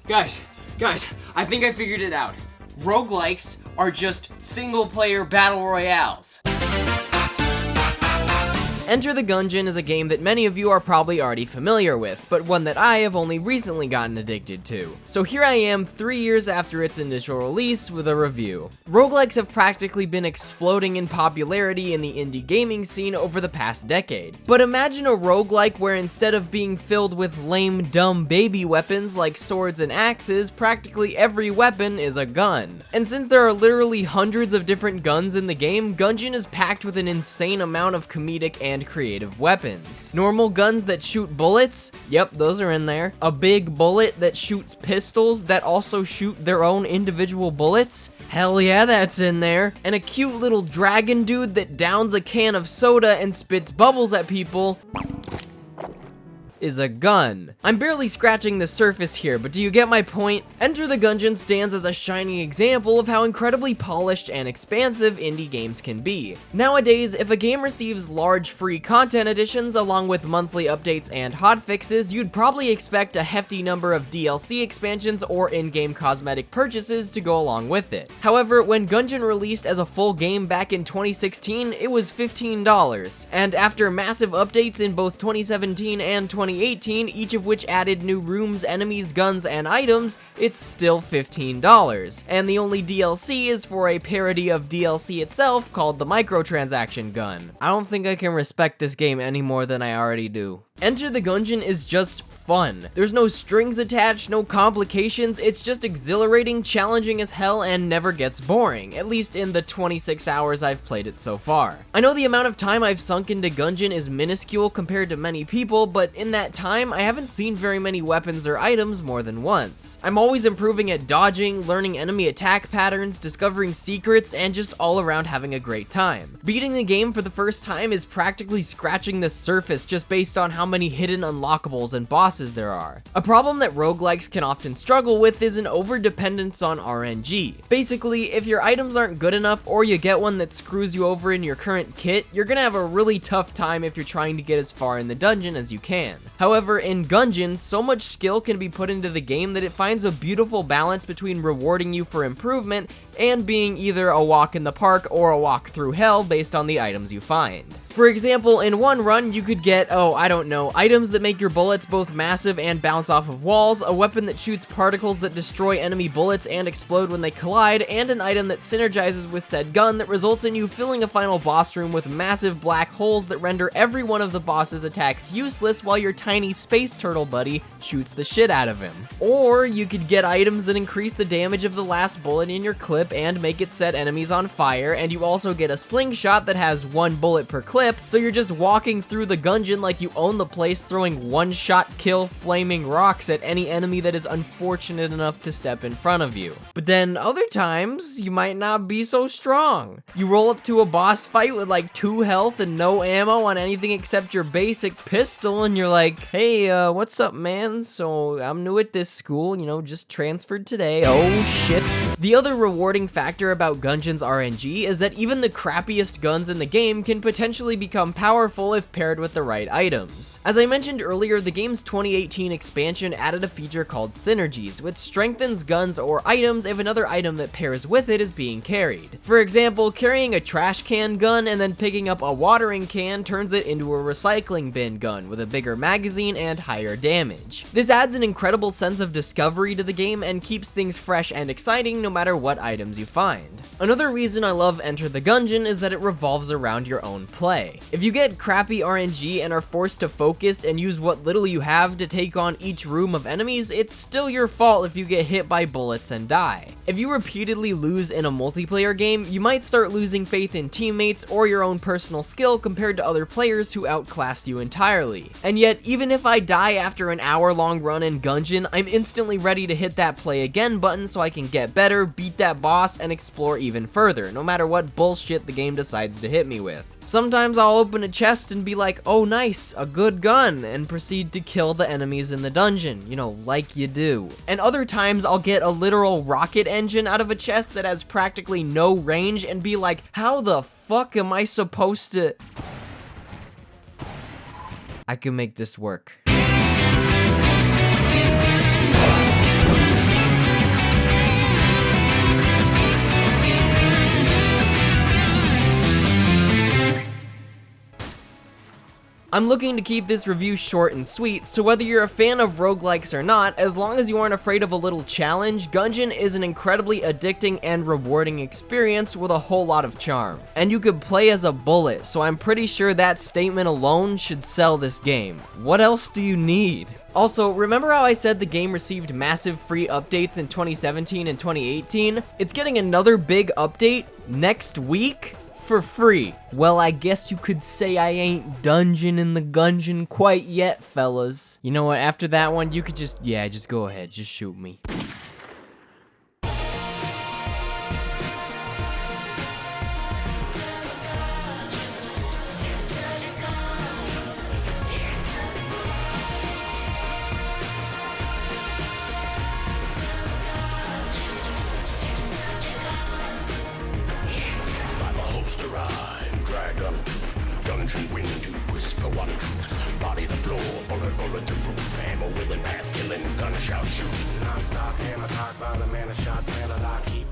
Guys, I think I figured it out. Roguelikes are just single-player battle royales. Enter the Gungeon is a game that many of you are probably already familiar with, but one that I have only recently gotten addicted to. So here I am 3 years after its initial release with a review. Roguelikes have practically been exploding in popularity in the indie gaming scene over the past decade. But imagine a roguelike where instead of being filled with lame, dumb baby weapons like swords and axes, practically every weapon is a gun. And since there are literally hundreds of different guns in the game, Gungeon is packed with an insane amount of comedic and creative weapons. Normal guns that shoot bullets, yep, those are in there. A big bullet that shoots pistols that also shoot their own individual bullets, hell yeah, that's in there. And a cute little dragon dude that downs a can of soda and spits bubbles at people is a gun. I'm barely scratching the surface here, but do you get my point? Enter the Gungeon stands as a shining example of how incredibly polished and expansive indie games can be. Nowadays, if a game receives large free content additions along with monthly updates and hotfixes, you'd probably expect a hefty number of DLC expansions or in-game cosmetic purchases to go along with it. However, when Gungeon released as a full game back in 2016, it was $15, and after massive updates in both 2017 and 2018, each of which added new rooms, enemies, guns, and items, it's still $15. And the only DLC is for a parody of DLC itself called the microtransaction gun. I don't think I can respect this game any more than I already do. Enter the Gungeon is just fun. There's no strings attached, no complications, it's just exhilarating, challenging as hell, and never gets boring, at least in the 26 hours I've played it so far. I know the amount of time I've sunk into Gungeon is minuscule compared to many people, but in that time, I haven't seen very many weapons or items more than once. I'm always improving at dodging, learning enemy attack patterns, discovering secrets, and just all around having a great time. Beating the game for the first time is practically scratching the surface just based on how many hidden unlockables and bosses there are. A problem that roguelikes can often struggle with is an over-dependence on RNG. Basically, if your items aren't good enough or you get one that screws you over in your current kit, you're gonna have a really tough time if you're trying to get as far in the dungeon as you can. However, in Gungeon, so much skill can be put into the game that it finds a beautiful balance between rewarding you for improvement and being either a walk in the park or a walk through hell based on the items you find. For example, in one run, you could get, items that make your bullets both massive and bounce off of walls, a weapon that shoots particles that destroy enemy bullets and explode when they collide, and an item that synergizes with said gun that results in you filling a final boss room with massive black holes that render every one of the boss's attacks useless while your tiny space turtle buddy shoots the shit out of him. Or you could get items that increase the damage of the last bullet in your clip and make it set enemies on fire, and you also get a slingshot that has 1 bullet per clip, so you're just walking through the Gungeon like you own the place, throwing one-shot kill flaming rocks at any enemy that is unfortunate enough to step in front of you. But then other times, you might not be so strong. You roll up to a boss fight with like 2 health and no ammo on anything except your basic pistol, and you're like, hey, what's up, man? So I'm new at this school, just transferred today. Oh shit. The other rewarding factor about Gungeon's RNG is that even the crappiest guns in the game can potentially become powerful if paired with the right items. As I mentioned earlier, the game's 2018 expansion added a feature called Synergies, which strengthens guns or items if another item that pairs with it is being carried. For example, carrying a trash can gun and then picking up a watering can turns it into a recycling bin gun with a bigger magazine and higher damage. This adds an incredible sense of discovery to the game and keeps things fresh and exciting no matter what items you find. Another reason I love Enter the Gungeon is that it revolves around your own play. If you get crappy RNG and are forced to focus and use what little you have to take on each room of enemies, it's still your fault if you get hit by bullets and die. If you repeatedly lose in a multiplayer game, you might start losing faith in teammates or your own personal skill compared to other players who outclass you entirely. And yet, even if I die after an hour-long run in Gungeon, I'm instantly ready to hit that play again button so I can get better, beat that boss, and explore even further, no matter what bullshit the game decides to hit me with. Sometimes I'll open a chest and be like, oh nice, a good gun, and proceed to kill the enemies in the dungeon, like you do. And other times I'll get a literal rocket engine out of a chest that has practically no range and be like, how the fuck am I supposed to... I can make this work. I'm looking to keep this review short and sweet, so whether you're a fan of roguelikes or not, as long as you aren't afraid of a little challenge, Gungeon is an incredibly addicting and rewarding experience with a whole lot of charm. And you could play as a bullet, so I'm pretty sure that statement alone should sell this game. What else do you need? Also, remember how I said the game received massive free updates in 2017 and 2018? It's getting another big update next week for free. Well, I guess you could say I ain't dungeon in the Gungeon quite yet, fellas. You know what, after that one, you could just go ahead, just shoot me. Drag up to dungeon window, whisper one truth, body the floor, bullet the roof, ammo willing, pass killing, gunshot shooting, non-stop, hammer cock, violent man of shots, man alive, keep